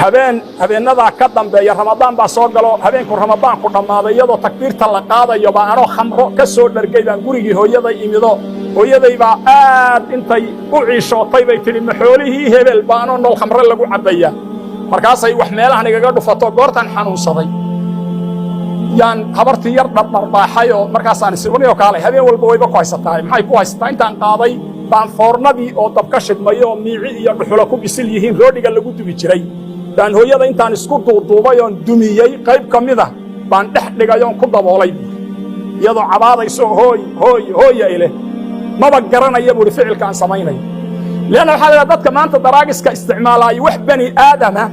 habeenada ka dambeeya Ramadaan baa soo galo habeenku Ramadaan ku dhamaaday iyadoo takbiirta la qaadayo baa anoo khamro ka soo dhargay baan gurigii hooyaday imido hooyaday baa aad intay u ciishootay bay tiri maxoolihii hebel baano nol khamro lagu cabaya markaas ay wax meelahan igaga dhufato goortan xanuunsaday yaan habartii yar dharbaaxay oo markaas aan isirwanayo kaalay habeen walba wayba ku haysataa maxay ku haysataa intaan qaaday baan foornadii oo dabka shidmayo miici iyo dhuxulo ku bisil yihiin roodhiga lagu dubi jiray baan hooyada intaan isku duuduubay oo dumiyay qayb kamida baan dhex dhigay oo ku daboolay iyadoo cabaadayso hooy ile maba garanaya buu ficilkaan samaynay leena waxa dadka maanta daraagiska isticmaalay wax bani aadama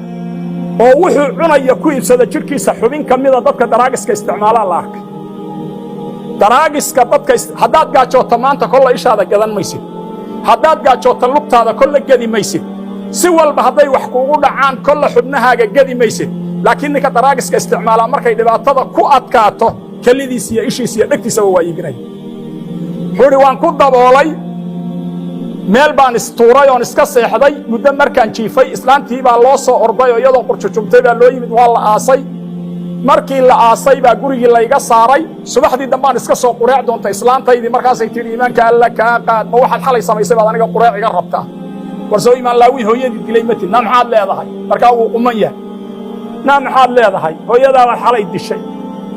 oo wuxuu cunaya ku iibsada jirkiisa xubin kamida dadka daraagiska isticmaala la arkay daraagiska dadka hadaad gaajoota maanta kolla ishaada gadan maysid hadaad gaajoota lugtaada kolla gadi maysid si walba haday wax kuugu dhacaan kolla xubnahaaga gadi maysid laakiin ninka daraagiska isticmaala markay dhibaatada ku adkaato kalidiisa iyo ishiisa iyo dhagtiisa waa iibinay xuri waan ku daboolay meel baan istuuray oo iska seexday muddo markaan jiifay islaantii baa loo soo orday oo iyadoo qurjujumtay baa loo yimid waa la aasay markii la aasay baa gurigii la iga saaray subaxdii dambaan iska soo qureec doonta islaantaydii markaas ay tiri iimaanka alla ka qaad ma waxaad xalay samaysay baad aniga qureec iga rabtaa warsoo iimaan laawi hooyadii dilay ma tin maxaad leedahay markaa uu quman yahay maxaad leedahay hooyadaa baad xalay dishay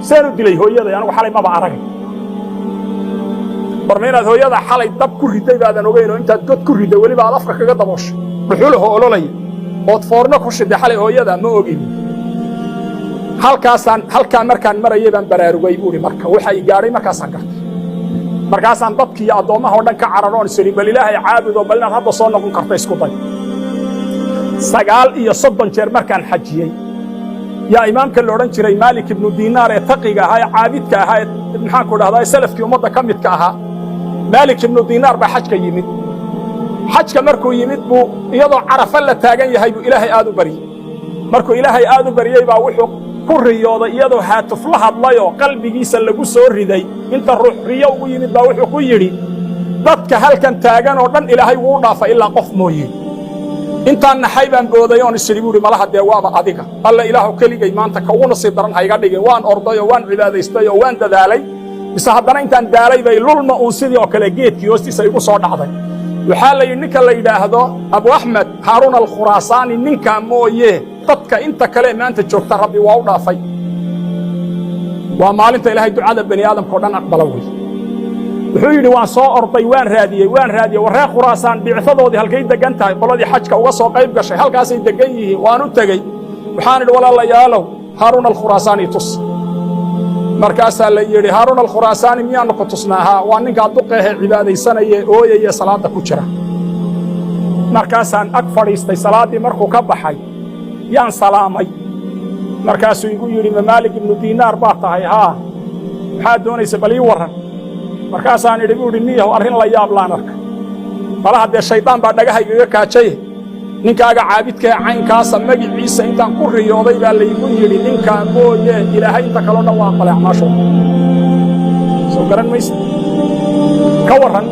seenu dilay hooyaday anigu xalay maba aragay barmeeraad hooyada xalay dab ku riday baadan ogeyn oo intaad god ku riday waliba aad afka kaga dabooshay dhuxulaha ololay oo foorno ku shiday xalay hooyada ma ogin halkaan markaan marayay baan baraarugay buuri marka waxa ay gaaray markaasaan gartay markaasaan dadkii iyo addoomaha oo dhan ka cararoon isiri bal ilaahay caabudo bal inaad hadda soo noqon karta isku day 39 jeer markaan xajiyey yaa imaamka la odhan jiray Maalik ibn Diinaar ee taqiga ahaa caabidka ahaa maxaan ku dhahdaa salafkii ummadda ka midka ahaa Maalik ibn Diinaar baa xajka yimid xajka markuu yimid buu iyadoo Carafa la taagan yahay buu ilaahay aad u bariyay markuu ilaahay aad u bariyay baa wuxuu ku riyooday iyadoo haatuf la hadlayo qalbigiisa lagu soo riday inta ruux riyo ugu yimid baa wuxuu ku yiri dadka halkan taagan oo dhan ilaahay wuu dhaafay ilaa qof mooyee intaan naxay baan booday oo isiri buuri malaha deewaaba adiga alla ilaahu kaligay maanta ka ugu nasiib daran hayga dhigay waan orday oo waan cibaadaystay oo waan dadaalay bis haddana intaan daalay bay lulma uu sidii oo kale geedkii hoostiisa igu soo dhacday waxaa la ninka la yiraahdo Abu Ahmed Harun al-Khurasani ninka mooyee dadka inta kale maanta joogta rabbi waa u dhaafay waa maalinta ilaahay ducada bani aadamka oo dhan aqbala way wuxuu yiri waan soo orday waan raadiyay waree Khurasaan bicsadoodii halkay degan tahay qoladii xajka uga soo qayb gashay halkaas ay degan yihiin waan u tagay waxaan idhi walaalayaalow Harun al-Khurasani tus markaas la yiri Harun al-Khurasani miyaan ku tusnaaha waa ninka duqeehe cibaadaysanaya ooyaya salaada ku jira markaasaan ag fadhiistay salaadii markuu ka baxay yaan salaamay markaasuu igu yiri Maalik ibn Diinaar baa tahay haa maxaa doonaysa bal ii waran markaasaan idhi buuri niyahow arrin la yaab laan arkay malaha dee shaydaan baa dhagahaygaga kaajay ninkaaga caabidka ee caynkaasa magiciisa intaan ku riyooday baa laygu yidhi ninkaan mooye ilaahay inta kaloo dhan waa aqbalay acmaashooda soo garan mayse ka warran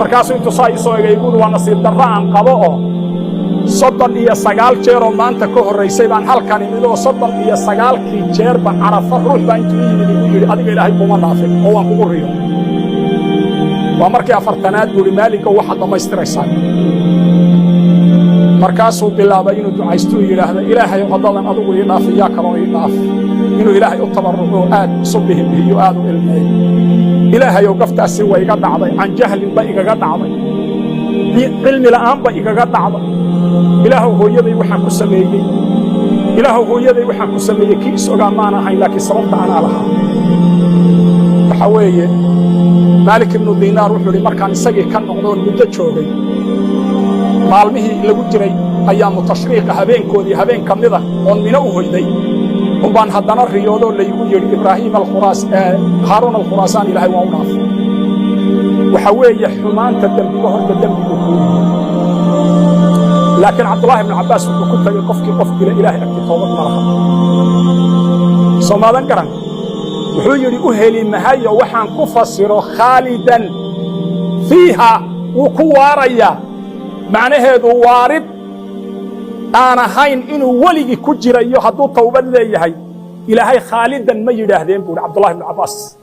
markaasuu intuu saa ii soo egay buuri waa nasiib darro aan qabo oo 39 jeer oo maanta ka horraysay baan halkan imid oo 39kii jeerba Carafa ruux baa intuu yimid igu yidhi adiga ilaahay kuma dhaafin oo waan kugu riyo waa markii afartanaad buuri Maalik oo waxa dhamaystiraysaa markaasuu bilaabay inuu ducaysto yiraahdo ilaahay qadadan adigu ii dhaaf yaa kaloo ii dhaaf inuu ilaahay u tabarruco aad subihi biyo aad u ilmay ilaahay oo gaftaasi way iga dhacday aan jahlin ba igaga dhacday cilmi la'aan ba igaga dhacday ilaahu hooyaday waxaan ku sameeyay kiis ogaa maana ahayn laakiin sababta ana lahaa waxa weeye Maalik ibn Diinaar wuxuu markaan isagii ka noqdoon muddo joogay maalmihii lagu jiray ayaamu tashriiq habeenkoodii habeen kamida oo mina u hoyday baan haddana riyoodo laygu yiri Ibrahim Harun al-Khurasani ilaahay waa u dhaafay waxa weeye xumaanta dambiga horta dambigu laakiin Abdullah ibn Abbas wuxuu ku tagay qofkii ilaahay agti toobad ma laha Soomaalian garan wuxuu yiri u heli mahayo waxaan ku fasiro khalidan fiiha wuu ku waaraya macnaheedu waarid أنا هين إنه ولي كجرا يهدو توبة ليهي إلهي خالدا ما يدهدين بول عبد الله بن عباس